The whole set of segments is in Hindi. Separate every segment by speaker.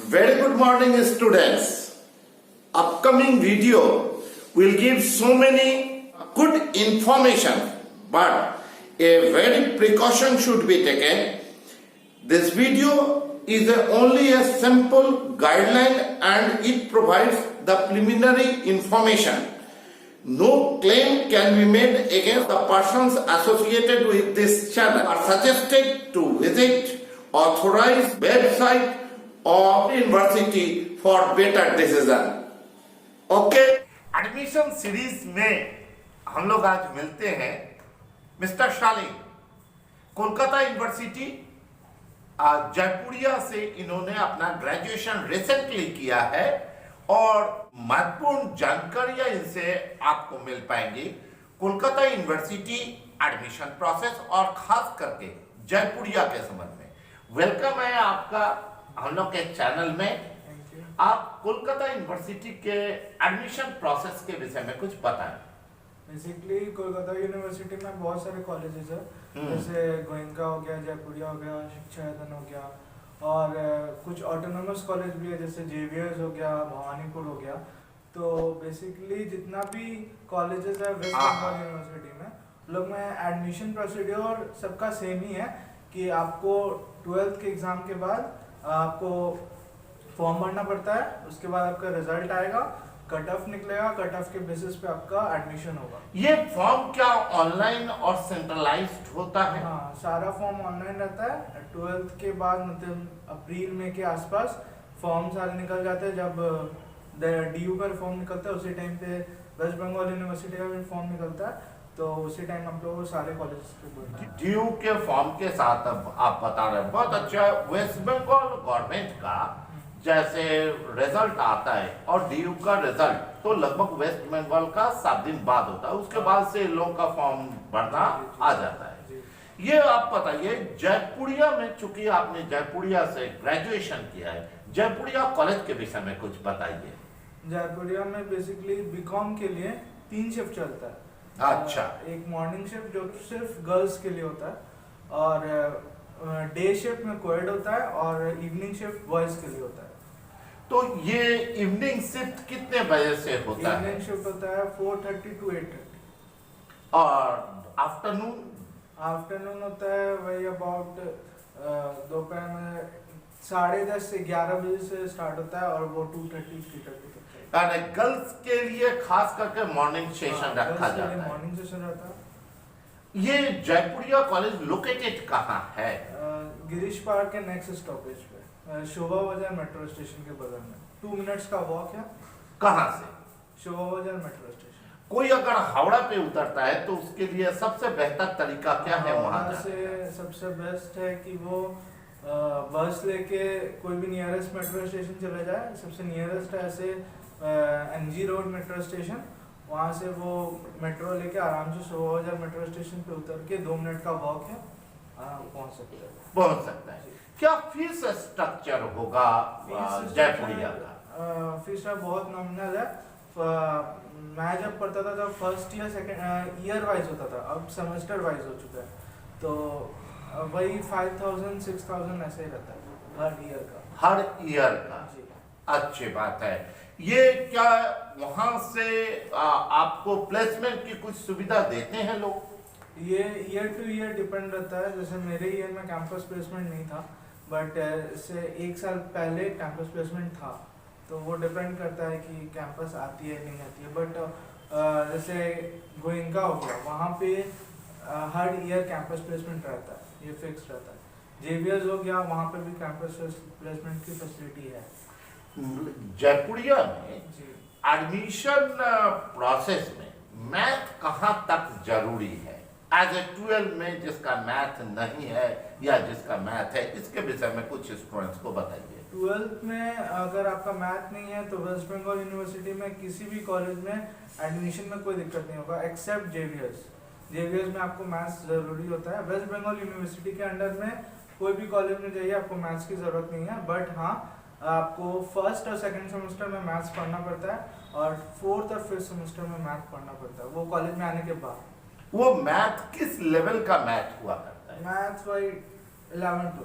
Speaker 1: Very good morning, students. Upcoming video will give so many good information, but a very precaution should be taken. This video is only a simple guideline and it provides the preliminary information. No claim can be made against the persons associated with this channel. Are suggested to visit authorized website of university for better decision. Okay? Admission series में हम लोग आज मिलते हैं मिस्टर शालिन, कोलकाता यूनिवर्सिटी जयपुरिया से इन्होंने अपना ग्रेजुएशन रिसेंटली किया है और महत्वपूर्ण जानकारियां इनसे आपको मिल पाएंगी कोलकाता यूनिवर्सिटी एडमिशन प्रोसेस और खास करके जयपुरिया के संबंध में। वेलकम है आपका हम लोग के चैनल में। आप कोलकाता यूनिवर्सिटी के एडमिशन प्रोसेस के विषय में कुछ बताएं।
Speaker 2: बेसिकली कोलकाता यूनिवर्सिटी में बहुत सारे कॉलेजेस हैं, जैसे गोयनका हो गया, जयपुरिया हो गया, शिक्षा यतन हो गया और कुछ ऑटोनोमस कॉलेज भी है जैसे जेवियर्स हो गया, भवानीपुर हो गया। तो बेसिकली जितना भी कॉलेजेस है वेस्ट बंगाल यूनिवर्सिटी में लोग में एडमिशन प्रोसीड्योर सबका सेम ही है कि आपको 12th के एग्जाम के बाद आपको फॉर्म भरना पड़ता है, उसके बाद आपका रिजल्ट आएगा, कट ऑफ निकलेगा, कट ऑफ के बेसिस पे आपका एडमिशन होगा।
Speaker 1: ये फॉर्म क्या ऑनलाइन और सेंट्रलाइज्ड होता है?
Speaker 2: हाँ, सारा फॉर्म ऑनलाइन रहता है। 12th के बाद मतलब अप्रैल मई के आसपास फॉर्म सारे निकल जाते हैं। जब डीयू का फॉर्म निकलता है उसी टाइम पे वेस्ट बंगाल यूनिवर्सिटी का भी फॉर्म निकलता है, तो उसी टाइम हम लोग सारे कॉलेज के
Speaker 1: डीयू के फॉर्म के साथ अब आप बता रहे हैं, बहुत अच्छा। वेस्ट बंगाल गवर्नमेंट का जैसे रिजल्ट आता है और डीयू का रिजल्ट तो लगभग वेस्ट बंगाल का 7 दिन बाद होता है, उसके बाद से लोगों का फॉर्म भरना आ जाता है। ये आप बताइए, जयपुरिया में चूंकि आपने जयपुरिया से ग्रेजुएशन किया है, जयपुरिया कॉलेज के विषय में कुछ बताइए।
Speaker 2: जयपुरिया में बेसिकली बीकॉम के लिए 3 शिफ्ट चलता है।
Speaker 1: अच्छा।
Speaker 2: एक मॉर्निंग शिफ्ट जो सिर्फ गर्ल्स के लिए होता है और डे शिफ्ट में कोएड होता है और इवनिंग शिफ्ट बॉयज के लिए होता है।
Speaker 1: तो ये इवनिंग शिफ्ट कितने बजे से होता है?
Speaker 2: इवनिंग शिफ्ट होता है 4:30 to 8:30
Speaker 1: और आफ्टरनून
Speaker 2: होता है वही अबाउट दोपहर में 10:30 से 11 बजे से स्टार्ट होता है और वो 2:30 3:30 तक है।
Speaker 1: गर्ल्स के लिए खास करके मॉर्निंग सेशन रखा जाता है।
Speaker 2: मॉर्निंग सेशन रहता है।
Speaker 1: ये जयपुरिया कॉलेज लोकेटेड कहाँ है?
Speaker 2: गिरीश पार्क के नेक्स्ट स्टॉपेज पे, शोभा बाजार मेट्रो स्टेशन के बगल में 2 मिनट्स का वॉक है।
Speaker 1: कहाँ से?
Speaker 2: शोभा बाजार मेट्रो स्टेशन।
Speaker 1: कोई अगर हावड़ा पे उतरता है तो उसके लिए सबसे बेहतर तरीका क्या है वहाँ
Speaker 2: से? सबसे बेस्ट है कि वो बस लेके कोई भी नियरेस्ट मेट्रो स्टेशन चले जाए। सबसे नियरेस्ट है ऐसे एनजी रोड मेट्रो स्टेशन, वहाँ से वो मेट्रो लेके आराम से शोभा बाजार मेट्रो स्टेशन पे उतर के 2 मिनट का वॉक है, पहुँच सकता है। क्या फीस स्ट्रक्चर होगा जयपुरिया का? फीस बहुत नॉमिनल है। मैं जब पढ़ता था तब first year second year wise होता था, अब सेमेस्टर वाइज हो चुका है, तो वही 5,000 6,000 ऐसे ही रहता है हर ईयर का।
Speaker 1: जी, अच्छी बात है। ये क्या वहाँ से आपको प्लेसमेंट की कुछ सुविधा देते हैं लोग?
Speaker 2: ये ईयर टू ईयर डिपेंड रहता है। जैसे मेरे ईयर में कैंपस प्लेसमेंट नहीं था, बट इससे 1 साल पहले कैंपस प्लेसमेंट था, तो वो डिपेंड करता है कि कैंपस आती है नहीं आती है। बट जैसे गोयनका हो गया, वहाँ पे हर ईयर कैंपस प्लेसमेंट रहता है, ये फिक्स रहता है। जेवियर्स हो गया, वहाँ पे भी कैंपस प्लेसमेंट की फैसिलिटी है।
Speaker 1: जयपुरिया में एडमिशन प्रोसेस में मैथ कहाँ तक जरूरी है? एज ए 12 में जिसका मैथ नहीं है या जिसका मैथ है, इसके विषय में कुछ स्टूडेंट्स को बताइए।
Speaker 2: 12th में अगर आपका मैथ नहीं है तो वेस्ट बंगाल यूनिवर्सिटी में किसी भी कॉलेज में एडमिशन में कोई दिक्कत नहीं होगा एक्सेप्ट जेवियर्स में आपको मैथ्स जरूरी होता है। वेस्ट बंगाल यूनिवर्सिटी के अंडर में कोई भी कॉलेज में जाइए, आपको मैथ्स की जरूरत नहीं है, बट हाँ आपको फर्स्ट और सेकंड सेमेस्टर में मैथ्स पढ़ना पड़ता है और 4th और 5th सेमेस्टर में मैथ पढ़ना पड़ता है वो कॉलेज में आने के बाद।
Speaker 1: वो मैथ किस लेवल का मैथ हुआ करता है?
Speaker 2: मैथ्स वही 11th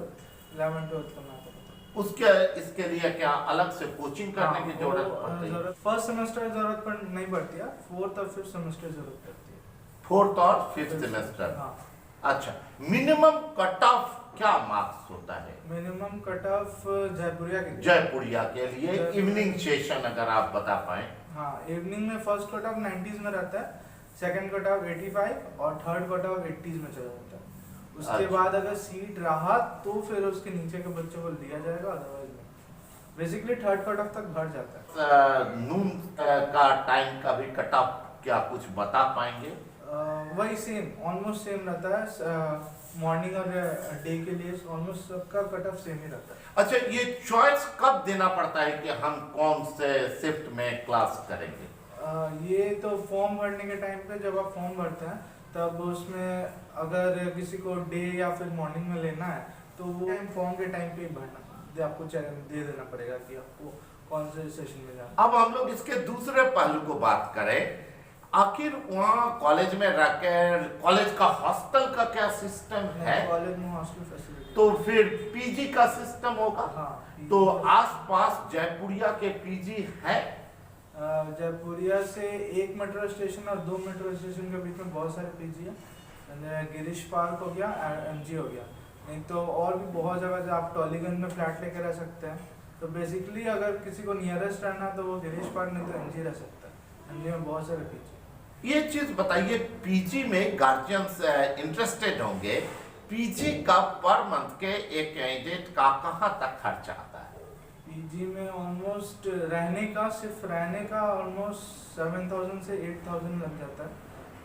Speaker 2: 12th का मैथ होता है।
Speaker 1: उसके इसके लिए क्या अलग से कोचिंग करने की जरूरत पड़ती है?
Speaker 2: फर्स्ट सेमेस्टर जरूरत नहीं पड़ती है, फोर्थ और फिफ्थ सेमेस्टर जरूरत पड़ती है।
Speaker 1: फोर्थ और फिफ्थ सेमेस्टर।
Speaker 2: हाँ।
Speaker 1: अच्छा, मिनिमम कट ऑफ क्या मार्क्स होता है?
Speaker 2: मिनिमम कट ऑफ
Speaker 1: जयपुरिया के लिए इवनिंग सेशन अगर आप बता पाए।
Speaker 2: हाँ, इवनिंग में फर्स्ट कट ऑफ 90s में रहता है, सेकंड कट ऑफ 85 और थर्ड कट ऑफ 80s में चला जाता है। उसके
Speaker 1: अच्छा।
Speaker 2: बाद अगर सीट रहा तो फिर उसके नीचे के बच्चों को लिया जाएगा, अदरवाइज नहीं। बेसिकली थर्ड कट ऑफ तक भर जाता है।
Speaker 1: नून का टाइम का भी कट ऑफ क्या कुछ बता पाएंगे?
Speaker 2: वही सेम, ऑलमोस्ट सेम रहता है। मॉर्निंग और डे के लिए ऑलमोस्ट सबका कट ऑफ सेम ही रहता है।
Speaker 1: अच्छा, ये चॉइस कब देना पड़ता है कि हम कौन से शिफ्ट में क्लास करेंगे?
Speaker 2: ये तो फॉर्म भरने के टाइम पे जब आप फॉर्म भरते हैं तब उसमें अगर किसी को डे या फिर मॉर्निंग में लेना है तो वो फॉर्म के टाइम पे ही भरना आपको दे देना पड़ेगा कि आपको कौन से सेशन में जाना।
Speaker 1: अब हम लोग इसके दूसरे पहलू को बात करें, आखिर वहाँ कॉलेज में रहकर कॉलेज का हॉस्टल का क्या सिस्टम है?
Speaker 2: कॉलेज में हॉस्टल फैसिलिटी
Speaker 1: तो फिर पीजी का सिस्टम होगा?
Speaker 2: हाँ,
Speaker 1: तो आसपास जयपुरिया के पीजी है?
Speaker 2: जयपुरिया से एक मेट्रो स्टेशन और 2 मेट्रो स्टेशन के बीच में बहुत सारे पीजी है। गिरीश पार्क हो गया, एमजी हो गया, नहीं तो और भी बहुत जगह आप टॉलीगंज में फ्लैट लेके रह सकते हैं। तो बेसिकली अगर किसी को नियरेस्ट रहना है तो वो गिरीश पार्क नहीं तो एमजी रह सकता है। एमजी में बहुत सारे पीजी।
Speaker 1: ये चीज बताइए, पीजी में गार्जियंस इंटरेस्टेड होंगे, पीजी का पर मंथ के एक कैंडिडेट का कहाँ तक खर्चा आता है?
Speaker 2: पीजी में ऑलमोस्ट सिर्फ रहने का ऑलमोस्ट 7,000 से 8,000 लग जाता है,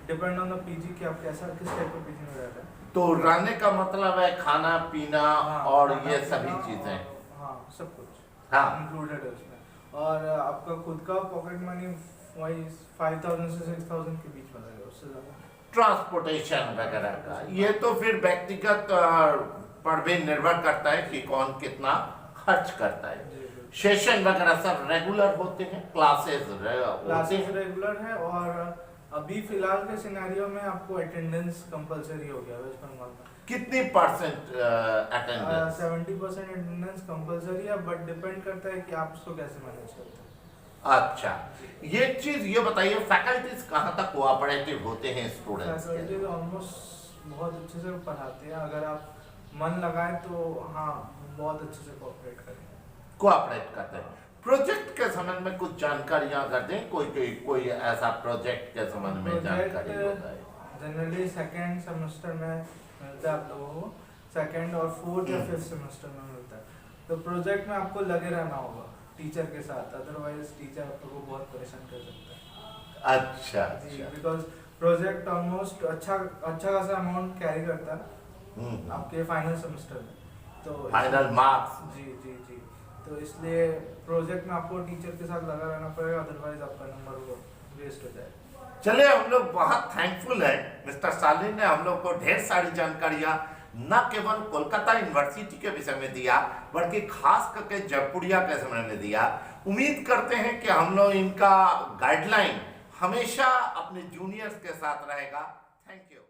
Speaker 2: डिपेंड ऑन द पीजी कि आप किस टाइप का पीजी में रहते हैं।
Speaker 1: तो रहने का मतलब है खाना पीना और ये सभी चीजें?
Speaker 2: हाँ, सब कुछ
Speaker 1: हाँ
Speaker 2: इंक्लूडेड है उसमें। और आपका खुद का पॉकेट मनी वही 5,000 से 6,000 के बीच में लगेगा, उससे ज़्यादा।
Speaker 1: ट्रांसपोर्टेशन वगैरह का ये तो फिर व्यक्तिगत पर भी निर्भर करता है कि कौन कितना खर्च करता है। सेशन वगैरह सब रेगुलर होते हैं, क्लासेस
Speaker 2: रेगुलर है। और अभी फिलहाल के सिनेरियो में आपको अटेंडेंस कंपलसरी हो गया वेस्ट बंगाल में।
Speaker 1: कितनी परसेंट अटेंडेंस?
Speaker 2: 70% अटेंडेंस कंपलसरी है, बट डिपेंड करता है कि आप उसको कैसे मैनेज करते हैं।
Speaker 1: अच्छा, ये चीज ये बताइए, फैकल्टीज कहाँ तक कोऑपरेटिव होते हैं स्टूडेंट्स के?
Speaker 2: फैकल्टीज ऑलमोस्ट बहुत अच्छे से पढ़ाते हैं, अगर आप मन लगाए तो हाँ बहुत अच्छे से कोऑपरेट
Speaker 1: करते हैं। प्रोजेक्ट के संबंध में कुछ जानकारियां अगर दें, कोई ऐसा प्रोजेक्ट के संबंध में जानकारी होता है?
Speaker 2: जनरली सेकेंड सेमेस्टर में मिलता है आप लोगों को, सेकेंड और फोर्थ या फिफ्थ सेमेस्टर में मिलता है। तो प्रोजेक्ट में आपको लगे रहना होगा टीचर के साथ, अदरवाइज टीचर आप लोगों को बहुत परेशान कर सकता है।
Speaker 1: अच्छा
Speaker 2: जी, बिकॉज प्रोजेक्ट ऑलमोस्ट अच्छा खासा अमाउंट कैरी करता है आपके फाइनल सेमेस्टर में, तो
Speaker 1: फाइनल मार्क्स।
Speaker 2: जी जी जी, तो इसलिए प्रोजेक्ट में आपको टीचर के साथ लगा रहना पड़ेगा, अदरवाइज आपका नंबर वो वेस्ट हो जाएगा।
Speaker 1: चलिए, हम लोग बहुत थैंकफुल है, मिस्टर सालिन ने हम लोग को ढेर सारी जानकारियां न केवल कोलकाता यूनिवर्सिटी के विषय में दिया, बल्कि खास करके जयपुरिया के समय में दिया। उम्मीद करते हैं कि हम लोग इनका गाइडलाइन हमेशा अपने जूनियर्स के साथ रहेगा। Thank you.